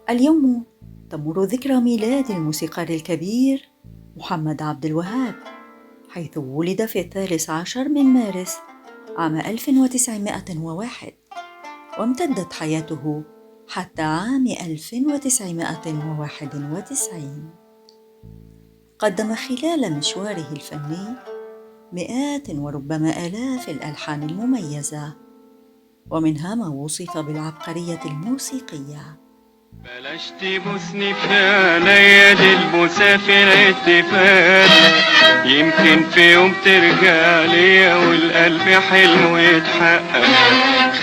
اليوم تمر ذكرى ميلاد الموسيقار الكبير محمد عبد الوهاب، حيث ولد في 13 من مارس عام 1901، وامتدت حياته حتى عام 1991. قدم خلال مشواره الفني مئات وربما آلاف الألحان المميزة، ومنها ما وصف بالعبقرية الموسيقية. بلاش تبوسني في عينيا دي المسافر اتفاق، يمكن في يوم ترجع ليا والقلب حلمه يتحقق.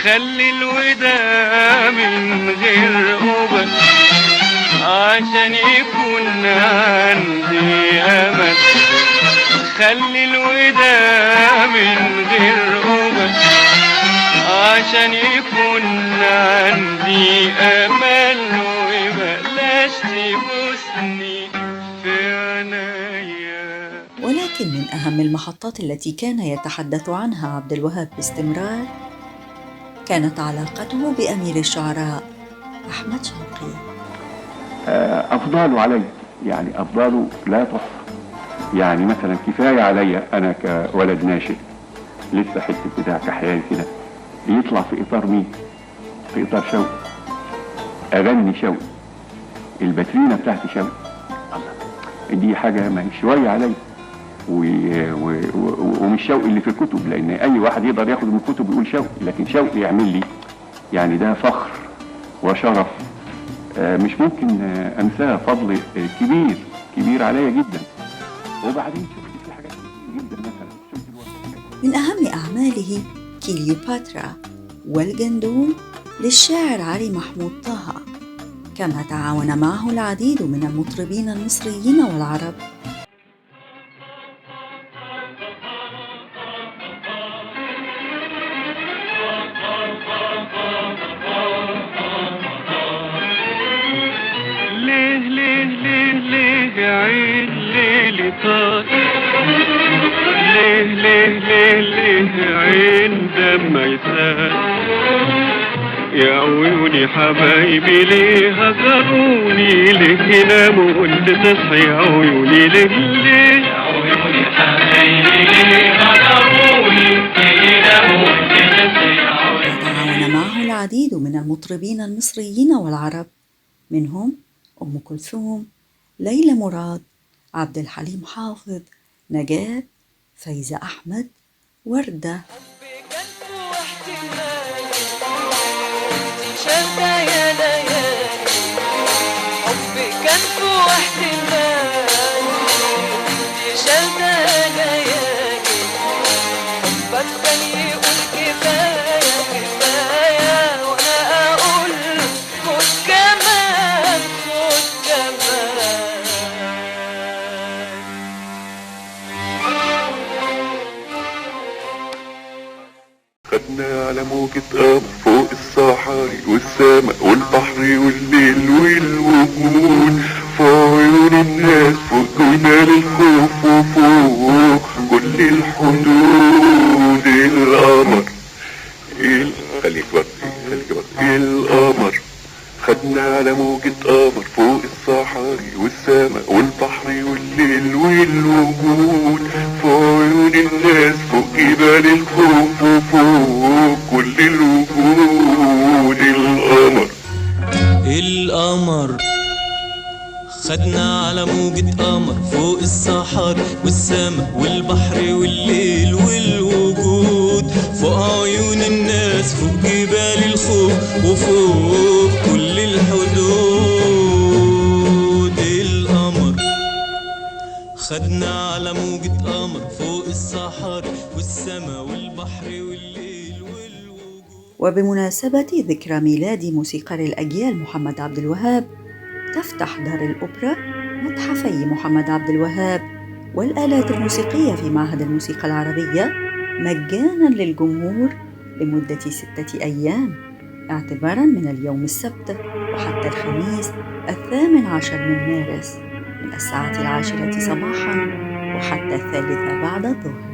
خلي الوداع من غير قبل عشان يكون عندي امل. خلي الوداع من غير قبل عشان يكون عندي امل، وبلاش تبوسني في عينيا. ولكن من اهم المحطات التي كان يتحدث عنها عبد الوهاب باستمرار كانت علاقته بامير الشعراء احمد شوقي. افضاله علي، يعني افضاله لا تحصى. يعني مثلا كفايه علي انا كولد ناشئ لسه حته بتاع كحيان كده يطلع في اطار مين؟ في اطار شوقي. اغني شوقي، الباترينا بتاعتي شوقي. دي حاجه ما هي شويه علي، ومش شوقي اللي في الكتب، لان اي واحد يقدر ياخد من الكتب يقول شوقي، لكن شوقي يعمل لي يعني ده فخر وشرف مش ممكن انساه. فضل كبير كبير عليا جدا. وبعدين شفت في حاجات كتير جدا، مثلا من اهم اعماله كليوباترا والجندول للشاعر علي محمود طه، كما تعاون معه العديد من المطربين المصريين والعرب. ليه ليه ليه ليه يا عين ليلي طار، ليه ليه ليه ليه يا عين دم يسال. يا عيوني حبايبي ليه هجروني، ليه ناموا وانت تصحي يا عيوني ليه ليه. يا عيوني حبايبي ليه هجروني، ليه ناموا وانت تصحي يا عيوني. تعاون معه العديد من المطربين المصريين والعرب، منهم أم كلثوم، ليلى مراد، عبد الحليم حافظ، نجاة، فايزة أحمد، وردة. خدنا على موجة قمر فوق الصحاري والسماء والبحر والليل والوجود، في عيون الناس فوق جبال الخوف وفوق كل الحدود. القمر خليك بطي القمر. خدنا على موجة قمر فوق الصحاري والسماء والبحر والليل والوجود، في عيون الناس فوق جبال الخوف وفوق كل الوجود. القمر خدنا على موجة قمر فوق الصحاري والسماء والبحر والليل والوجود، فوق عيون الناس فوق جبال الخوف وفوق كل الحدود. القمر خدنا على موجة قمر فوق الصحاري والسماء والبحر والليل والوجود. وبمناسبة ذكرى ميلاد موسيقار الأجيال محمد عبد الوهاب، تفتح دار الأوبرا متحفي محمد عبد الوهاب والآلات الموسيقية في معهد الموسيقى العربية مجاناً للجمهور لمدة 6 أيام، اعتباراً من اليوم السبت وحتى الخميس 18 من مارس، من الساعة 10 صباحاً وحتى 3 بعد الظهر.